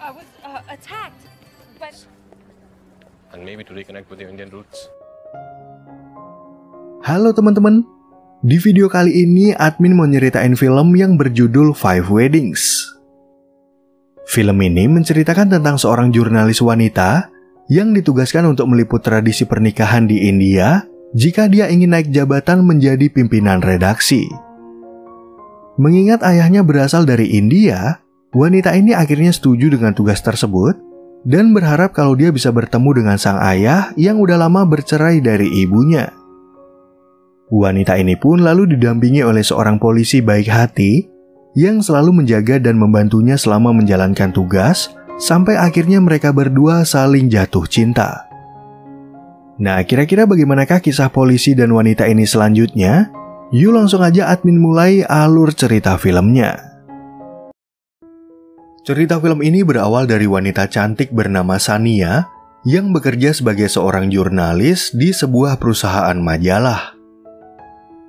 I was attacked, but and maybe to reconnect with your Indian roots. Halo teman-teman, di video kali ini admin mau nyeritain film yang berjudul Five Weddings. Film ini menceritakan tentang seorang jurnalis wanita yang ditugaskan untuk meliput tradisi pernikahan di India jika dia ingin naik jabatan menjadi pimpinan redaksi. Mengingat ayahnya berasal dari India, wanita ini akhirnya setuju dengan tugas tersebut dan berharap kalau dia bisa bertemu dengan sang ayah yang udah lama bercerai dari ibunya. Wanita ini pun lalu didampingi oleh seorang polisi baik hati yang selalu menjaga dan membantunya selama menjalankan tugas, sampai akhirnya mereka berdua saling jatuh cinta. Nah, kira-kira bagaimanakah kisah polisi dan wanita ini selanjutnya? Yuk langsung aja admin mulai alur cerita filmnya. Cerita film ini berawal dari wanita cantik bernama Sania yang bekerja sebagai seorang jurnalis di sebuah perusahaan majalah.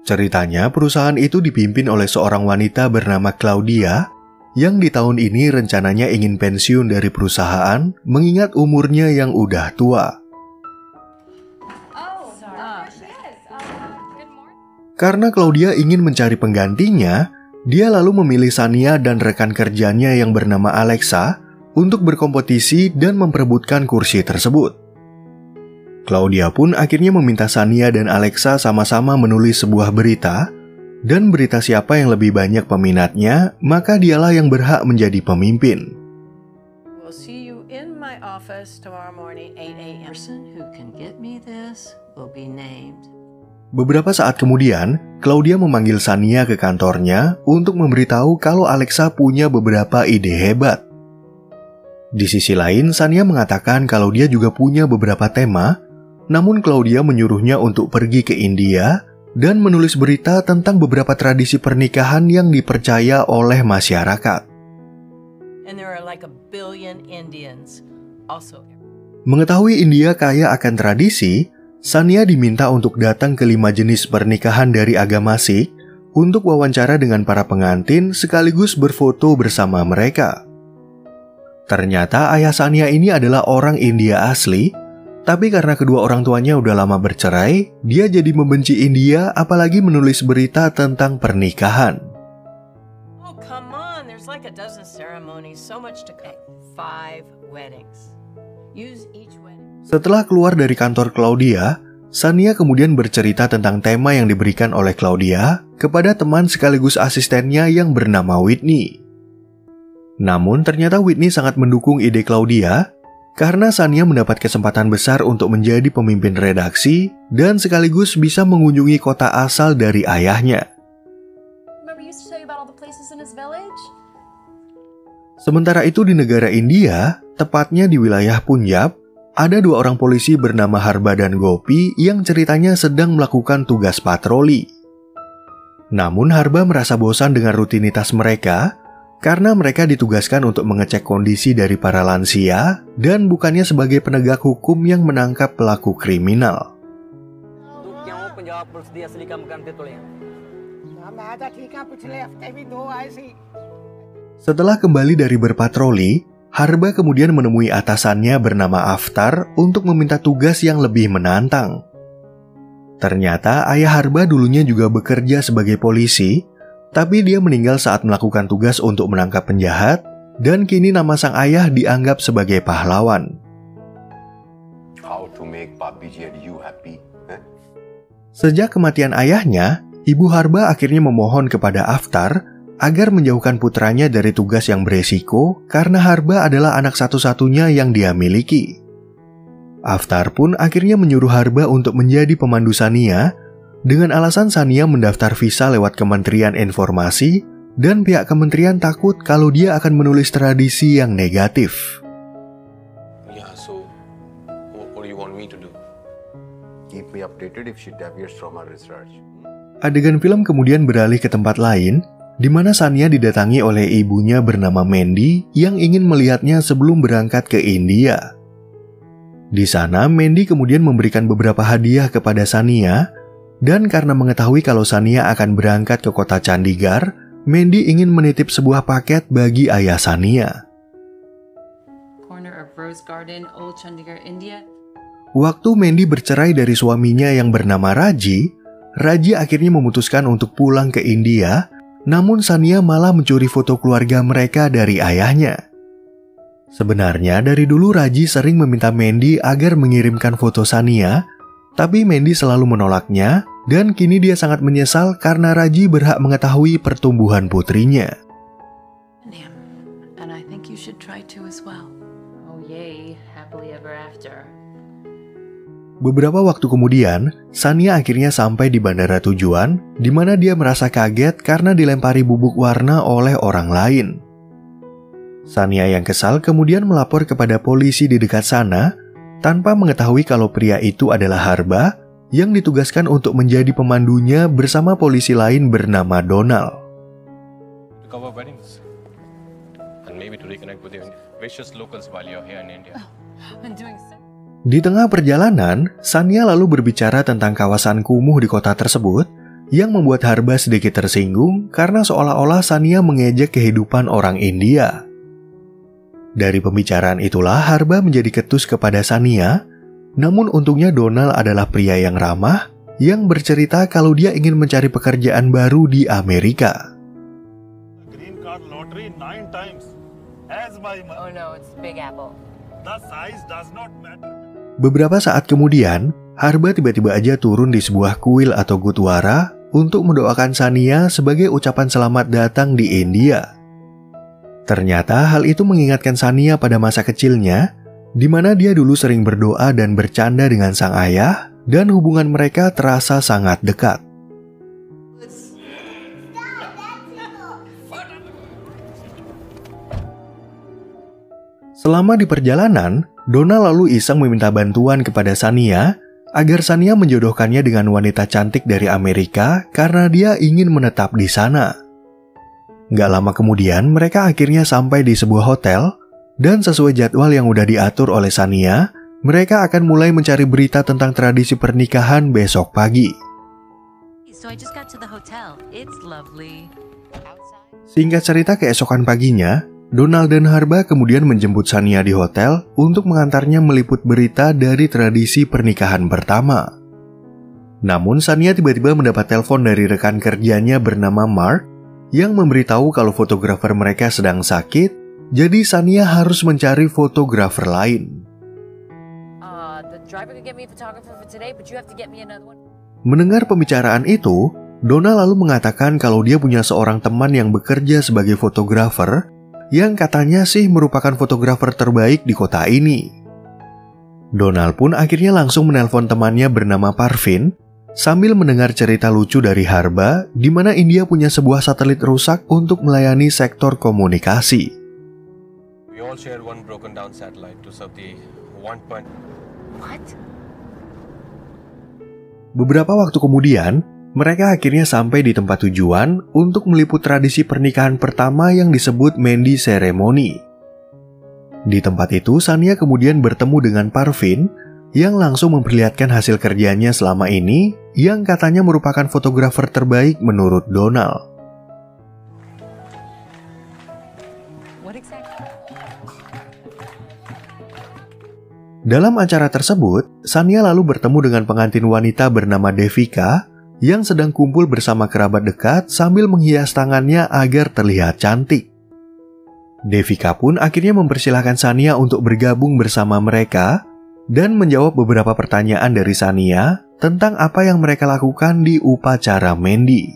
Ceritanya, perusahaan itu dipimpin oleh seorang wanita bernama Claudia yang di tahun ini rencananya ingin pensiun dari perusahaan mengingat umurnya yang udah tua. Karena Claudia ingin mencari penggantinya, dia lalu memilih Sania dan rekan kerjanya yang bernama Alexa untuk berkompetisi dan memperebutkan kursi tersebut. Claudia pun akhirnya meminta Sania dan Alexa sama-sama menulis sebuah berita, dan berita siapa yang lebih banyak peminatnya, maka dialah yang berhak menjadi pemimpin. We'll see you in my office tomorrow morning 8 a.m. Person who can get me this will be named. Beberapa saat kemudian, Claudia memanggil Sania ke kantornya untuk memberitahu kalau Alexa punya beberapa ide hebat. Di sisi lain, Sania mengatakan kalau dia juga punya beberapa tema, namun Claudia menyuruhnya untuk pergi ke India dan menulis berita tentang beberapa tradisi pernikahan yang dipercaya oleh masyarakat. Mengetahui India kaya akan tradisi, Sania diminta untuk datang ke 5 jenis pernikahan dari agama Sikh untuk wawancara dengan para pengantin sekaligus berfoto bersama mereka. Ternyata ayah Sania ini adalah orang India asli, tapi karena kedua orang tuanya udah lama bercerai, dia jadi membenci India apalagi menulis berita tentang pernikahan. Oh, come on. There's like a dozen ceremonies, so much to cover. 5 weddings. Use each wedding. Setelah keluar dari kantor Claudia, Sania kemudian bercerita tentang tema yang diberikan oleh Claudia kepada teman sekaligus asistennya yang bernama Whitney. Namun ternyata Whitney sangat mendukung ide Claudia karena Sania mendapat kesempatan besar untuk menjadi pemimpin redaksi dan sekaligus bisa mengunjungi kota asal dari ayahnya. Sementara itu di negara India, tepatnya di wilayah Punjab, ada 2 orang polisi bernama Harba dan Gopi yang ceritanya sedang melakukan tugas patroli. Namun Harba merasa bosan dengan rutinitas mereka karena mereka ditugaskan untuk mengecek kondisi dari para lansia dan bukannya sebagai penegak hukum yang menangkap pelaku kriminal. Setelah kembali dari berpatroli, Harba kemudian menemui atasannya bernama Aftar untuk meminta tugas yang lebih menantang. Ternyata ayah Harba dulunya juga bekerja sebagai polisi, tapi dia meninggal saat melakukan tugas untuk menangkap penjahat, dan kini nama sang ayah dianggap sebagai pahlawan. Sejak kematian ayahnya, Ibu Harba akhirnya memohon kepada Aftar agar menjauhkan putranya dari tugas yang beresiko karena Harba adalah anak satu-satunya yang dia miliki. Aftar pun akhirnya menyuruh Harba untuk menjadi pemandu Sania, dengan alasan Sania mendaftar visa lewat Kementerian Informasi dan pihak kementerian takut kalau dia akan menulis tradisi yang negatif. Yeah, so what do you want me to do? Keep me updated if she deviates from her research. Adegan film kemudian beralih ke tempat lain, di mana Sania didatangi oleh ibunya bernama Mandy yang ingin melihatnya sebelum berangkat ke India. Di sana, Mandy kemudian memberikan beberapa hadiah kepada Sania, dan karena mengetahui kalau Sania akan berangkat ke kota Chandigarh, Mandy ingin menitip sebuah paket bagi ayah Sania. Rose Garden, Old Chandigarh, India. Waktu Mandy bercerai dari suaminya yang bernama Raji, Raji akhirnya memutuskan untuk pulang ke India, namun Sania malah mencuri foto keluarga mereka dari ayahnya. Sebenarnya dari dulu Raji sering meminta Mandy agar mengirimkan foto Sania, tapi Mandy selalu menolaknya, dan kini dia sangat menyesal karena Raji berhak mengetahui pertumbuhan putrinya. And I think you should try to as well. Oh yay, happily ever after. Beberapa waktu kemudian, Sania akhirnya sampai di bandara tujuan, di mana dia merasa kaget karena dilempari bubuk warna oleh orang lain. Sania yang kesal kemudian melapor kepada polisi di dekat sana, tanpa mengetahui kalau pria itu adalah Harba, yang ditugaskan untuk menjadi pemandunya bersama polisi lain bernama Donald. To cover weddings and maybe to reconnect with your vicious locals while you're here in India. I'm doing so. Di tengah perjalanan, Sania lalu berbicara tentang kawasan kumuh di kota tersebut yang membuat Harba sedikit tersinggung karena seolah-olah Sania mengejek kehidupan orang India. Dari pembicaraan itulah Harba menjadi ketus kepada Sania, namun untungnya Donald adalah pria yang ramah yang bercerita kalau dia ingin mencari pekerjaan baru di Amerika. Green card lottery 9 times. As my Oh no, it's Big Apple. the size does not matter. Beberapa saat kemudian, Harba tiba-tiba aja turun di sebuah kuil atau gurdwara untuk mendoakan Sania sebagai ucapan selamat datang di India. Ternyata hal itu mengingatkan Sania pada masa kecilnya, di mana dia dulu sering berdoa dan bercanda dengan sang ayah, dan hubungan mereka terasa sangat dekat. Selama di perjalanan, Donald lalu iseng meminta bantuan kepada Sania agar Sania menjodohkannya dengan wanita cantik dari Amerika karena dia ingin menetap di sana. Gak lama kemudian, mereka akhirnya sampai di sebuah hotel, dan sesuai jadwal yang udah diatur oleh Sania, mereka akan mulai mencari berita tentang tradisi pernikahan besok pagi. So I just got to the hotel. It's lovely. Singkat cerita, keesokan paginya, Donald dan Harba kemudian menjemput Sania di hotel untuk mengantarnya meliput berita dari tradisi pernikahan pertama. Namun Sania tiba-tiba mendapat telepon dari rekan kerjanya bernama Mark yang memberitahu kalau fotografer mereka sedang sakit, jadi Sania harus mencari fotografer lain. The driver could get me a photographer for today, but you have to get me another one. Mendengar pembicaraan itu, Donald lalu mengatakan kalau dia punya seorang teman yang bekerja sebagai fotografer yang katanya sih merupakan fotografer terbaik di kota ini. Donald pun akhirnya langsung menelpon temannya bernama Parvin sambil mendengar cerita lucu dari Harba di mana India punya sebuah satelit rusak untuk melayani sektor komunikasi. We all share one broken down satellite to serve the 1. What? Beberapa waktu kemudian, mereka akhirnya sampai di tempat tujuan untuk meliput tradisi pernikahan pertama yang disebut Mandy Ceremony. Di tempat itu, Sania kemudian bertemu dengan Parvin yang langsung memperlihatkan hasil kerjanya selama ini yang katanya merupakan fotografer terbaik menurut Donald. What exactly? Dalam acara tersebut, Sania lalu bertemu dengan pengantin wanita bernama Devika yang sedang kumpul bersama kerabat dekat sambil menghias tangannya agar terlihat cantik. Devika pun akhirnya mempersilahkan Sania untuk bergabung bersama mereka dan menjawab beberapa pertanyaan dari Sania tentang apa yang mereka lakukan di upacara Mandy.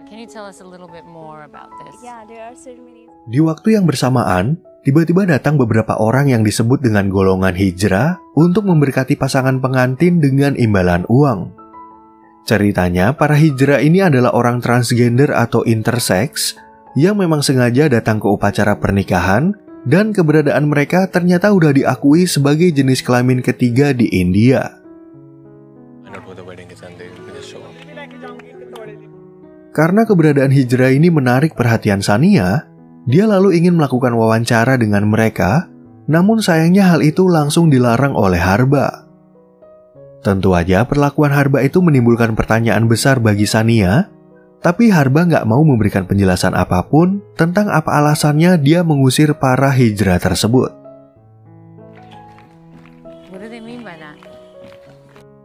Can you tell us a little bit more about this? Yeah, there are ceremonies. Di waktu yang bersamaan, tiba-tiba datang beberapa orang yang disebut dengan golongan hijrah untuk memberkati pasangan pengantin dengan imbalan uang. Ceritanya, para hijrah ini adalah orang transgender atau intersex yang memang sengaja datang ke upacara pernikahan dan keberadaan mereka ternyata udah diakui sebagai jenis kelamin ketiga di India. Find out where the wedding is and they will just show up. Karena keberadaan hijrah ini menarik perhatian Sania, dia lalu ingin melakukan wawancara dengan mereka, namun sayangnya hal itu langsung dilarang oleh Harba. Tentu aja perlakuan Harba itu menimbulkan pertanyaan besar bagi Sania, tapi Harba nggak mau memberikan penjelasan apapun tentang apa alasannya dia mengusir para hijrah tersebut.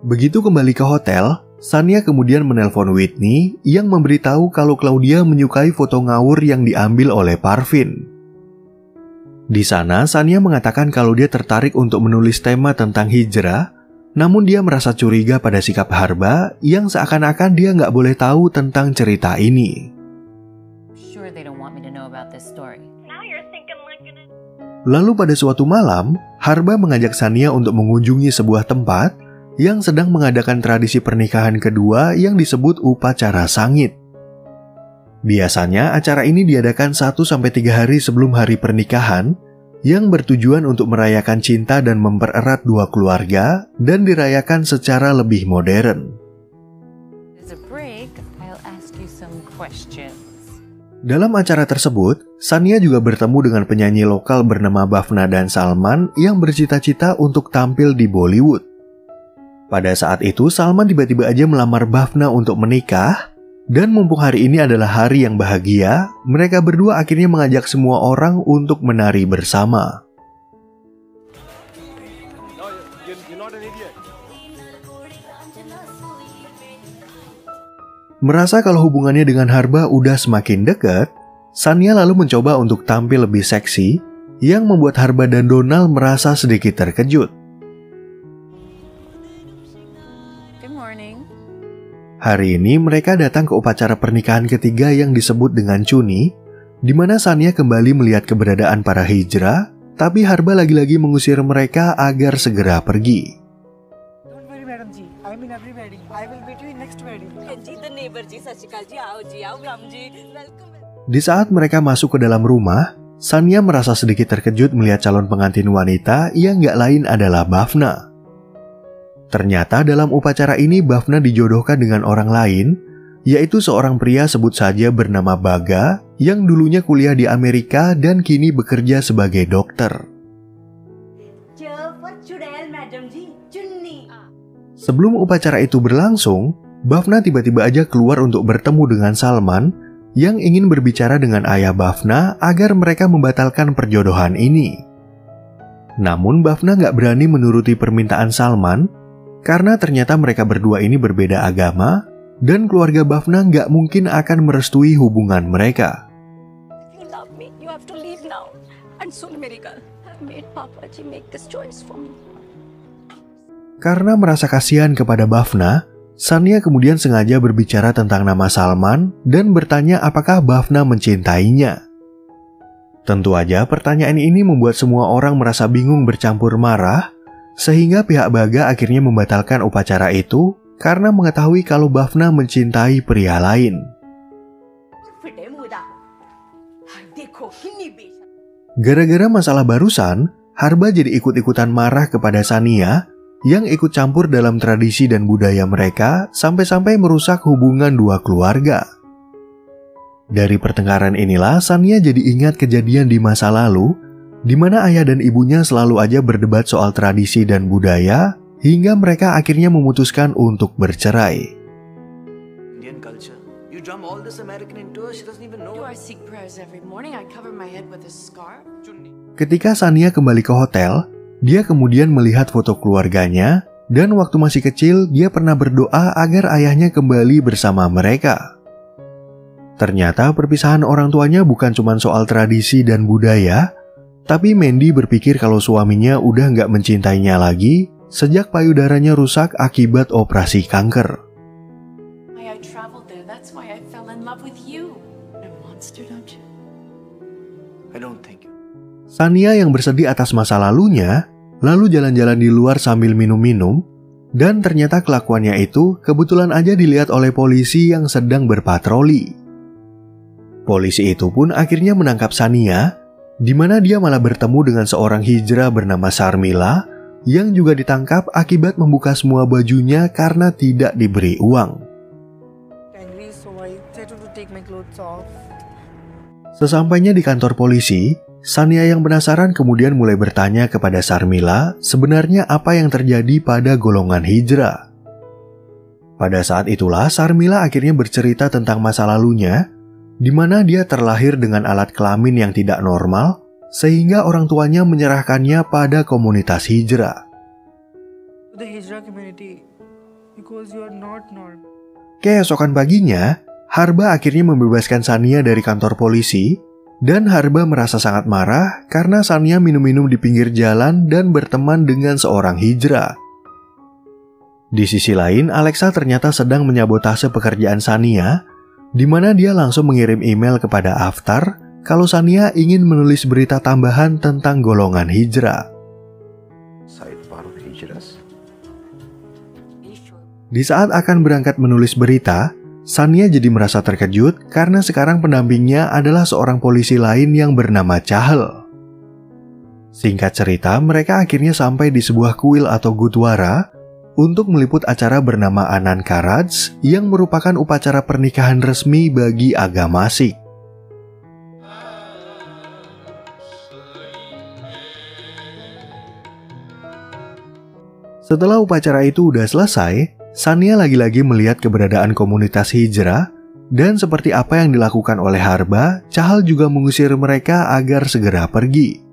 Begitu kembali ke hotel, Sania kemudian menelpon Whitney yang memberitahu kalau Claudia menyukai foto ngawur yang diambil oleh Parvin. Di sana, Sania mengatakan kalau dia tertarik untuk menulis tema tentang hijrah, namun dia merasa curiga pada sikap Harba yang seakan-akan dia nggak boleh tahu tentang cerita ini. Sure they don't want me to know about this story. Lalu pada suatu malam, Harba mengajak Sania untuk mengunjungi sebuah tempat yang sedang mengadakan tradisi pernikahan kedua yang disebut upacara sangit. Biasanya acara ini diadakan 1-3 hari sebelum hari pernikahan yang bertujuan untuk merayakan cinta dan mempererat dua keluarga dan dirayakan secara lebih modern. As a break, I'll ask you some questions. Dalam acara tersebut, Sania juga bertemu dengan penyanyi lokal bernama Bhavna dan Salman yang bercita-cita untuk tampil di Bollywood. Pada saat itu, Salman tiba-tiba aja melamar Bhavna untuk menikah, dan mumpung hari ini adalah hari yang bahagia, mereka berdua akhirnya mengajak semua orang untuk menari bersama. Merasa kalau hubungannya dengan Harba udah semakin dekat, Sania lalu mencoba untuk tampil lebih seksi, yang membuat Harba dan Donald merasa sedikit terkejut. Good morning. Hari ini mereka datang ke upacara pernikahan ketiga yang disebut dengan Cuni, di mana Sania kembali melihat keberadaan para hijrah, tapi Harba lagi-lagi mengusir mereka agar segera pergi. Don't worry, Madam Ji. I'm in every wedding. I will meet you in next wedding. Di saat mereka masuk ke dalam rumah, Sania merasa sedikit terkejut melihat calon pengantin wanita yang gak lain adalah Bhavna. Ternyata dalam upacara ini Bhavna dijodohkan dengan orang lain, yaitu seorang pria sebut saja bernama Baga yang dulunya kuliah di Amerika dan kini bekerja sebagai dokter. Sebelum upacara itu berlangsung, Bhavna tiba-tiba aja keluar untuk bertemu dengan Salman yang ingin berbicara dengan ayah Bhavna agar mereka membatalkan perjodohan ini. Namun Bhavna gak berani menuruti permintaan Salman karena ternyata mereka berdua ini berbeda agama dan keluarga Bhavna gak mungkin akan merestui hubungan mereka. You love me, you have to leave now. And soon, Miracle, I've made Papaji make this choice for me. Karena merasa kasihan kepada Bhavna, Sania kemudian sengaja berbicara tentang nama Salman dan bertanya apakah Bhavna mencintainya. Tentu aja pertanyaan ini membuat semua orang merasa bingung bercampur marah, sehingga pihak Baga akhirnya membatalkan upacara itu karena mengetahui kalau Bhavna mencintai pria lain. Gara-gara masalah barusan, Harba jadi ikut-ikutan marah kepada Sania yang ikut campur dalam tradisi dan budaya mereka sampai-sampai merusak hubungan dua keluarga. Dari pertengkaran inilah Sania jadi ingat kejadian di masa lalu, di mana ayah dan ibunya selalu aja berdebat soal tradisi dan budaya, hingga mereka akhirnya memutuskan untuk bercerai. Indian culture. You drum all this American into her, she doesn't even know. Do I seek prayers every morning? I cover my head with a scarf. Ketika Sania kembali ke hotel, dia kemudian melihat foto keluarganya, dan waktu masih kecil dia pernah berdoa agar ayahnya kembali bersama mereka. Ternyata perpisahan orang tuanya bukan cuma soal tradisi dan budaya, tapi Mandy berpikir kalau suaminya udah nggak mencintainya lagi sejak payudaranya rusak akibat operasi kanker. I traveled there. That's why I fell in love with you. You're a monster, don't you? I don't think you. Sania yang bersedih atas masa lalunya, lalu jalan-jalan di luar sambil minum-minum, dan ternyata kelakuannya itu kebetulan aja dilihat oleh polisi yang sedang berpatroli. Polisi itu pun akhirnya menangkap Sania, di mana dia malah bertemu dengan seorang hijrah bernama Sharmila, yang juga ditangkap akibat membuka semua bajunya karena tidak diberi uang. Sesampainya di kantor polisi, Sania yang penasaran kemudian mulai bertanya kepada Sharmila sebenarnya apa yang terjadi pada golongan hijrah. Pada saat itulah Sharmila akhirnya bercerita tentang masa lalunya, di mana dia terlahir dengan alat kelamin yang tidak normal, sehingga orang tuanya menyerahkannya pada komunitas hijrah. The Hijra community, because you are not normal. Keesokan paginya, Harba akhirnya membebaskan Sania dari kantor polisi, dan Harba merasa sangat marah karena Sania minum-minum di pinggir jalan dan berteman dengan seorang hijrah. Di sisi lain, Alexa ternyata sedang menyabotase pekerjaan Sania, di mana dia langsung mengirim email kepada Aftar kalau Sania ingin menulis berita tambahan tentang golongan hijrah. Di saat akan berangkat menulis berita, Sania jadi merasa terkejut karena sekarang pendampingnya adalah seorang polisi lain yang bernama Chahal. Singkat cerita, mereka akhirnya sampai di sebuah kuil atau gurdwara untuk meliput acara bernama Anand Karaj yang merupakan upacara pernikahan resmi bagi agama Sikh. Setelah upacara itu udah selesai, Sania lagi-lagi melihat keberadaan komunitas hijrah, dan seperti apa yang dilakukan oleh Harba, Chahal juga mengusir mereka agar segera pergi.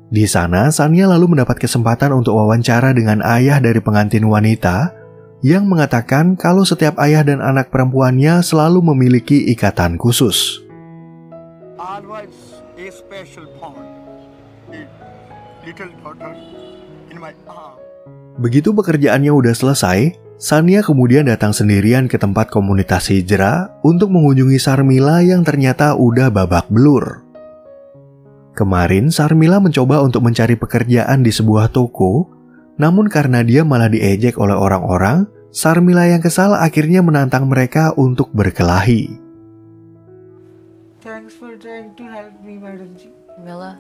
Di sana, Sania lalu mendapat kesempatan untuk wawancara dengan ayah dari pengantin wanita, yang mengatakan kalau setiap ayah dan anak perempuannya selalu memiliki ikatan khusus. Always a special bond. Little daughter in my arm. Begitu pekerjaannya udah selesai, Sania kemudian datang sendirian ke tempat komunitas hijrah untuk mengunjungi Sarmila yang ternyata udah babak belur. Kemarin, Sarmila mencoba untuk mencari pekerjaan di sebuah toko, namun karena dia malah diejek oleh orang-orang, Sarmila yang kesal akhirnya menantang mereka untuk berkelahi. Thanks for trying to help me, Madam Ji. Mila,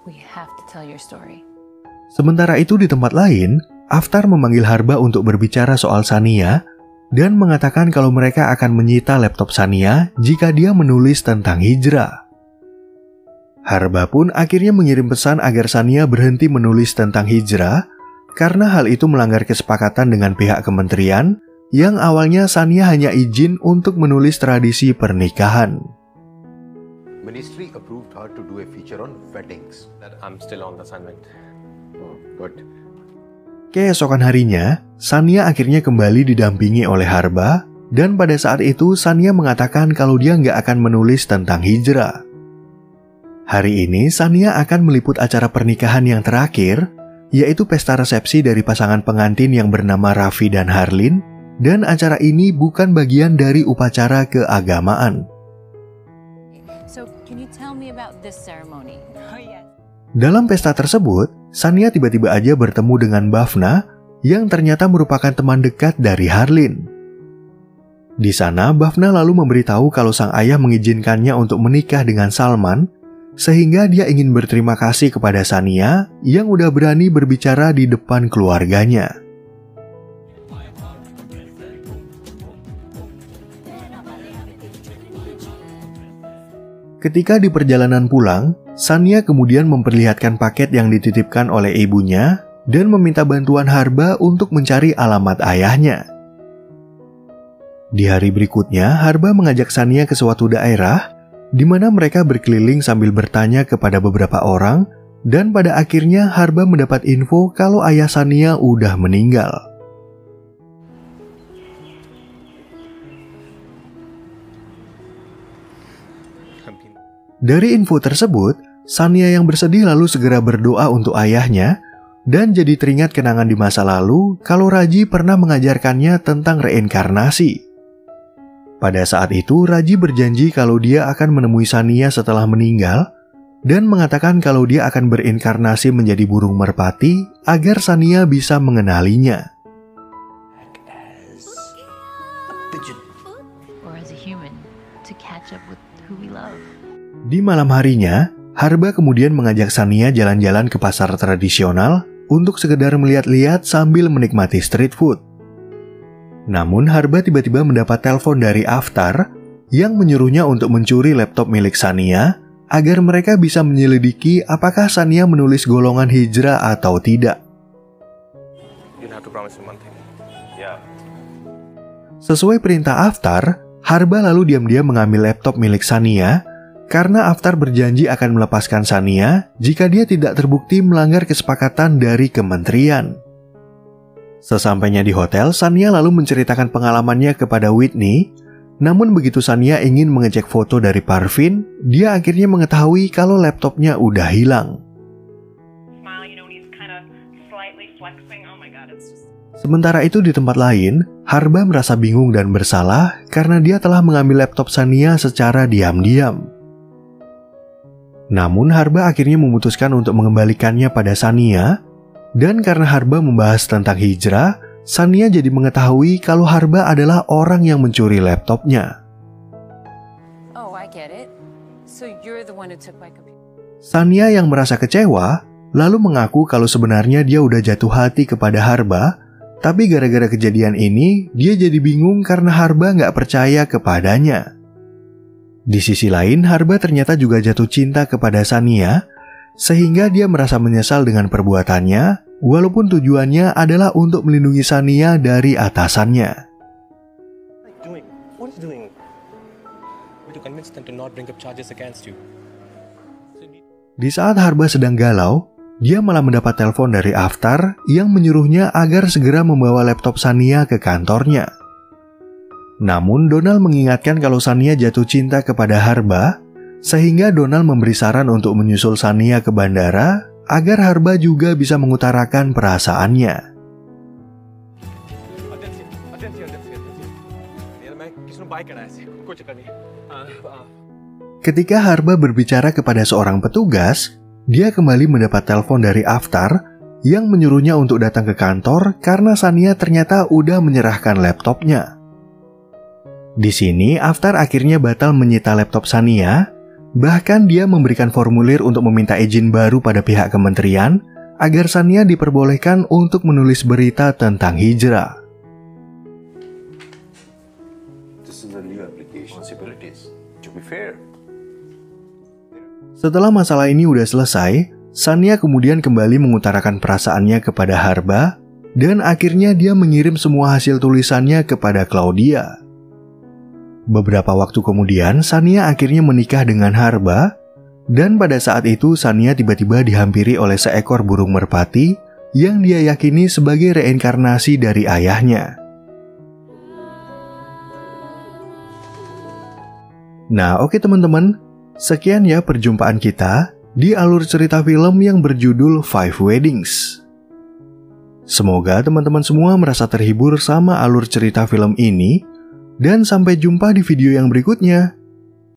we have to tell your story. Sementara itu di tempat lain, Aftar memanggil Harba untuk berbicara soal Sania dan mengatakan kalau mereka akan menyita laptop Sania jika dia menulis tentang hijrah. Harba pun akhirnya mengirim pesan agar Sania berhenti menulis tentang hijrah karena hal itu melanggar kesepakatan dengan pihak kementerian yang awalnya Sania hanya izin untuk menulis tradisi pernikahan. Ministry approved her to do a feature on weddings. That I'm still on the assignment. Oh, good. Keesokan harinya, Sania akhirnya kembali didampingi oleh Harba, dan pada saat itu Sania mengatakan kalau dia nggak akan menulis tentang hijrah. Hari ini, Sania akan meliput acara pernikahan yang terakhir, yaitu pesta resepsi dari pasangan pengantin yang bernama Raffi dan Harlin, dan acara ini bukan bagian dari upacara keagamaan. So, can you tell me about this ceremony? Oh, yes. Dalam pesta tersebut, Sania tiba-tiba aja bertemu dengan Bhavna yang ternyata merupakan teman dekat dari Harlin. Di sana, Bhavna lalu memberitahu kalau sang ayah mengizinkannya untuk menikah dengan Salman, sehingga dia ingin berterima kasih kepada Sania yang udah berani berbicara di depan keluarganya. Ketika di perjalanan pulang, Sania kemudian memperlihatkan paket yang dititipkan oleh ibunya dan meminta bantuan Harba untuk mencari alamat ayahnya. Di hari berikutnya, Harba mengajak Sania ke suatu daerah di mana mereka berkeliling sambil bertanya kepada beberapa orang, dan pada akhirnya Harba mendapat info kalau ayah Sania udah meninggal. Dari info tersebut, Sania yang bersedih lalu segera berdoa untuk ayahnya dan jadi teringat kenangan di masa lalu kalau Raji pernah mengajarkannya tentang reinkarnasi. Pada saat itu, Raji berjanji kalau dia akan menemui Sania setelah meninggal dan mengatakan kalau dia akan berinkarnasi menjadi burung merpati agar Sania bisa mengenalinya. Or as a human, to catch up with who we love. Di malam harinya, Harba kemudian mengajak Sania jalan-jalan ke pasar tradisional untuk sekedar melihat-lihat sambil menikmati street food. Namun Harba tiba-tiba mendapat telepon dari Aftar yang menyuruhnya untuk mencuri laptop milik Sania agar mereka bisa menyelidiki apakah Sania menulis golongan hijrah atau tidak. You'll have to promise me one thing. Yeah. Sesuai perintah Aftar, Harba lalu diam-diam mengambil laptop milik Sania karena Aftar berjanji akan melepaskan Sania jika dia tidak terbukti melanggar kesepakatan dari kementerian. Sesampainya di hotel, Shania lalu menceritakan pengalamannya kepada Whitney. Namun begitu Shania ingin mengecek foto dari Parvin, dia akhirnya mengetahui kalau laptopnya udah hilang. Sementara itu di tempat lain, Harba merasa bingung dan bersalah karena dia telah mengambil laptop Shania secara diam-diam. Namun Harba akhirnya memutuskan untuk mengembalikannya pada Shania, dan karena Harba membahas tentang hijrah, Shania jadi mengetahui kalau Harba adalah orang yang mencuri laptopnya. Oh, I get it. So you're the one who took my computer. Shania yang merasa kecewa, lalu mengaku kalau sebenarnya dia udah jatuh hati kepada Harba, tapi gara-gara kejadian ini, dia jadi bingung karena Harba nggak percaya kepadanya. Di sisi lain, Harba ternyata juga jatuh cinta kepada Shania, sehingga dia merasa menyesal dengan perbuatannya, walaupun tujuannya adalah untuk melindungi Shania dari atasannya. What are you doing? To convince them to not bring up charges against you. Di saat Harba sedang galau, dia malah mendapat telepon dari Aftar yang menyuruhnya agar segera membawa laptop Shania ke kantornya. Namun Donald mengingatkan kalau Shania jatuh cinta kepada Harba, sehingga Donald memberi saran untuk menyusul Shania ke bandara agar Harba juga bisa mengutarakan perasaannya. Ketika Harba berbicara kepada seorang petugas, dia kembali mendapat telepon dari Aftar yang menyuruhnya untuk datang ke kantor karena Shania ternyata udah menyerahkan laptopnya. Di sini, Aftar akhirnya batal menyita laptop Shania, bahkan dia memberikan formulir untuk meminta izin baru pada pihak kementerian agar Shania diperbolehkan untuk menulis berita tentang hijrah. This is a new application. Possibilities. To be fair. Setelah masalah ini udah selesai, Shania kemudian kembali mengutarakan perasaannya kepada Harba, dan akhirnya dia mengirim semua hasil tulisannya kepada Claudia. Beberapa waktu kemudian, Shania akhirnya menikah dengan Harba, dan pada saat itu Shania tiba-tiba dihampiri oleh seekor burung merpati yang dia yakini sebagai reinkarnasi dari ayahnya. Nah, oke teman-teman. Sekian ya perjumpaan kita di alur cerita film yang berjudul Five Weddings. Semoga teman-teman semua merasa terhibur sama alur cerita film ini, dan sampai jumpa di video yang berikutnya.